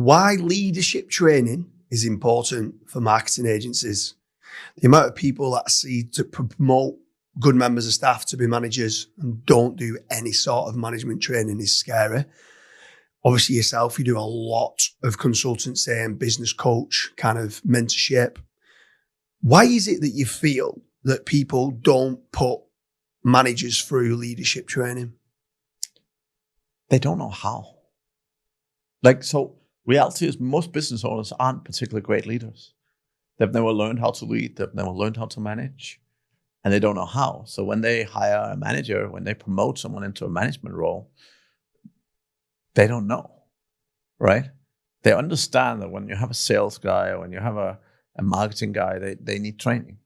why leadership training is important for marketing agencies. The amount of people that I see to promote good members of staff to be managers and don't do any sort of management training is scary. Obviously yourself, you do a lot of consultancy and business coach kind of mentorship. Why is it that you feel that people don't put managers through leadership training? They don't know how. So reality is most business owners aren't particularly great leaders. They've never learned how to lead. They've never learned how to manage, and they don't know how. So when they hire a manager, when they promote someone into a management role, they don't know, right? They understand that when you have a sales guy or when you have a marketing guy, they need training.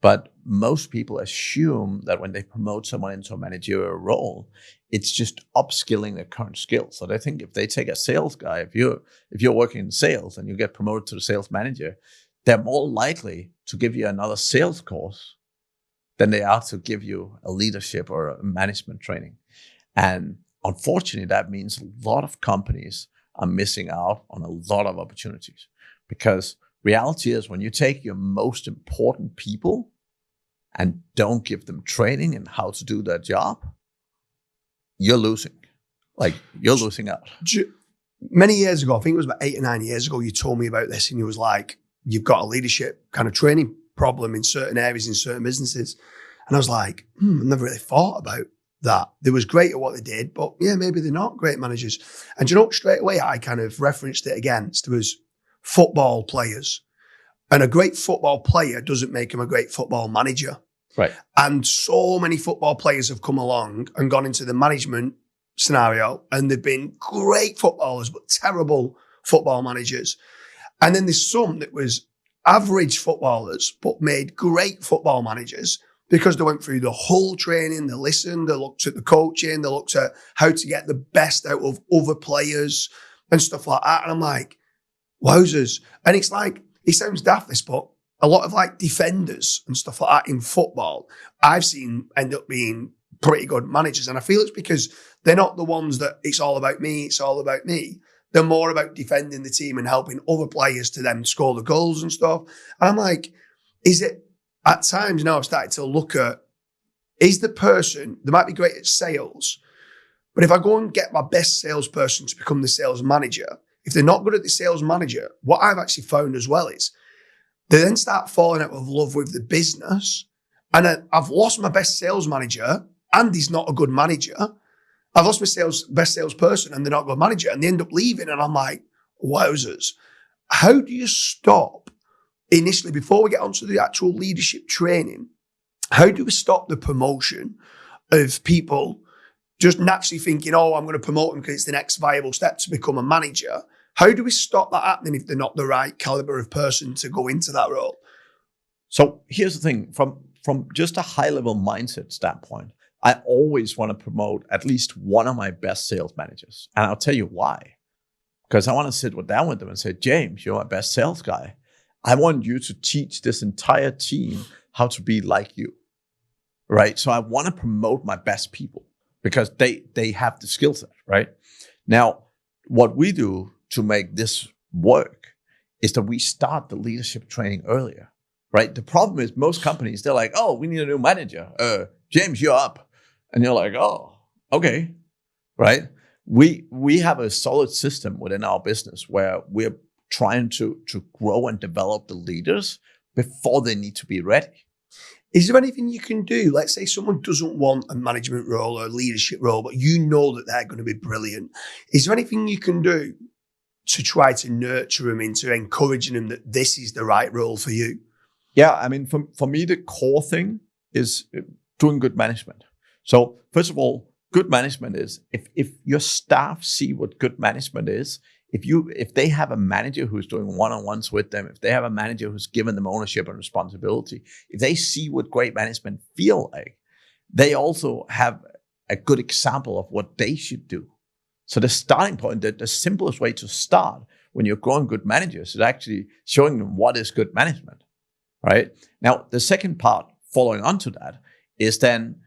But most people assume that when they promote someone into a managerial role, it's just upskilling their current skills. So they think if they take a sales guy, if you're working in sales and you get promoted to the sales manager, they're more likely to give you another sales course than they are to give you a leadership or a management training. And unfortunately, that means a lot of companies are missing out on a lot of opportunities, because reality is when you take your most important people and don't give them training in how to do their job, you're losing. You're losing out. Many years ago, I think it was about 8 or 9 years ago, you told me about this and you was like, you've got a leadership kind of training problem in certain areas, in certain businesses. And I was like, I never really thought about that. They was great at what they did, but yeah, maybe they're not great managers. And straight away, I kind of referenced it against, there was football players. And a great football player doesn't make him a great football manager. Right. And so many football players have come along and gone into the management scenario, and they've been great footballers, but terrible football managers. And then there's some that was average footballers, but made great football managers because they went through the whole training, they listened, they looked at the coaching, they looked at how to get the best out of other players and stuff like that. And I'm like, wowzers. And it's like, it sounds daft, this, but a lot of defenders and stuff like that in football, I've seen end up being pretty good managers. And I feel it's because they're not the ones that it's all about me, it's all about me. They're more about defending the team and helping other players to then score the goals and stuff. And I'm like, is it, at times now I've started to look at, is the person, they might be great at sales, but if I go and get my best salesperson to become the sales manager, if they're not good at the sales manager, what I've actually found as well is they then start falling out of love with the business. And I've lost my best sales manager and he's not a good manager. I've lost my best salesperson and they're not a good manager, and they end up leaving. And I'm like, wowzers. How do you stop initially, before we get onto the actual leadership training, how do we stop the promotion of people just naturally thinking, oh, I'm going to promote them because it's the next viable step to become a manager? How do we stop that happening if they're not the right caliber of person to go into that role? So here's the thing, from just a high level mindset standpoint, I always want to promote at least one of my best sales managers. And I'll tell you why. Because I want to sit down with them and say, James, you're my best sales guy. I want you to teach this entire team how to be like you, right? So I want to promote my best people because they have the skill set, right? Now, what we do to make this work is that we start the leadership training earlier, right? The problem is most companies, they're like, oh, we need a new manager. James, you're up. And you're like, oh, okay, right? We have a solid system within our business where we're trying to grow and develop the leaders before they need to be ready. Is there anything you can do? Let's say someone doesn't want a management role or a leadership role, but you know that they're going to be brilliant. Is there anything you can do to try to nurture them into encouraging them that this is the right role for you? Yeah, I mean, for me, the core thing is doing good management. So first of all, good management is if your staff see what good management is, if they have a manager who's doing one-on-ones with them, if they have a manager who's given them ownership and responsibility, if they see what great management feel like, they also have a good example of what they should do. So the starting point, the simplest way to start when you're growing good managers is actually showing them what is good management, right? Now, the second part following on to that is then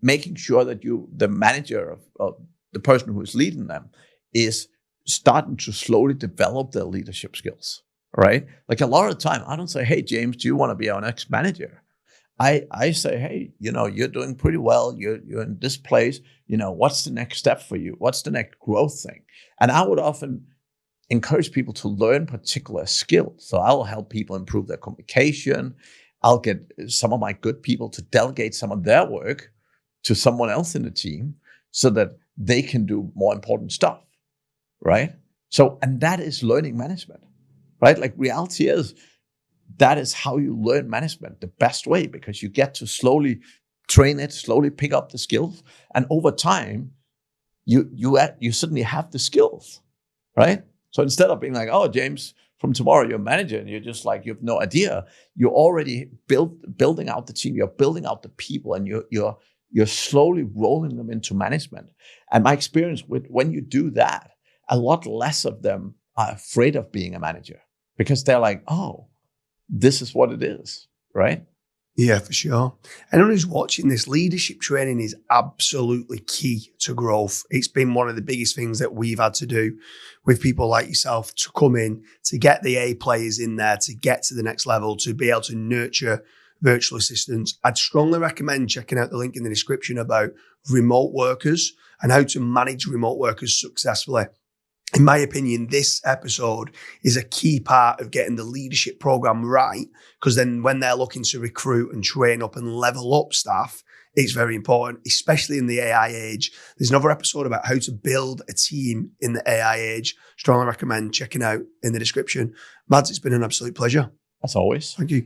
making sure that the manager of the person who is leading them is starting to slowly develop their leadership skills, right? Like a lot of the time, I don't say, hey, James, do you want to be our next manager? I say, hey, you're doing pretty well. You're in this place. What's the next step for you? What's the next growth thing? And I would often encourage people to learn particular skills. So I'll help people improve their communication. I'll get some of my good people to delegate some of their work to someone else in the team so that they can do more important stuff, right? So, and that is learning management, right? Like reality is, that is how you learn management the best way, because you get to slowly train it, slowly pick up the skills. And over time, you suddenly have the skills, right? So instead of being like, oh, James, from tomorrow you're a manager, and you're just like, you have no idea, you're already building out the team, you're building out the people, and you're slowly rolling them into management. And my experience with when you do that, a lot less of them are afraid of being a manager, because they're like, oh, this is what it is, right? Yeah, for sure. Anyone who's watching this, leadership training is absolutely key to growth. It's been one of the biggest things that we've had to do with people like yourself to come in, to get the A players in there, to get to the next level, to be able to nurture virtual assistants. I'd strongly recommend checking out the link in the description about remote workers and how to manage remote workers successfully. In my opinion, this episode is a key part of getting the leadership program right, because then when they're looking to recruit and train up and level up staff, it's very important, especially in the AI age. There's another episode about how to build a team in the AI age. Strongly recommend checking out in the description. Mads, it's been an absolute pleasure. As always. Thank you.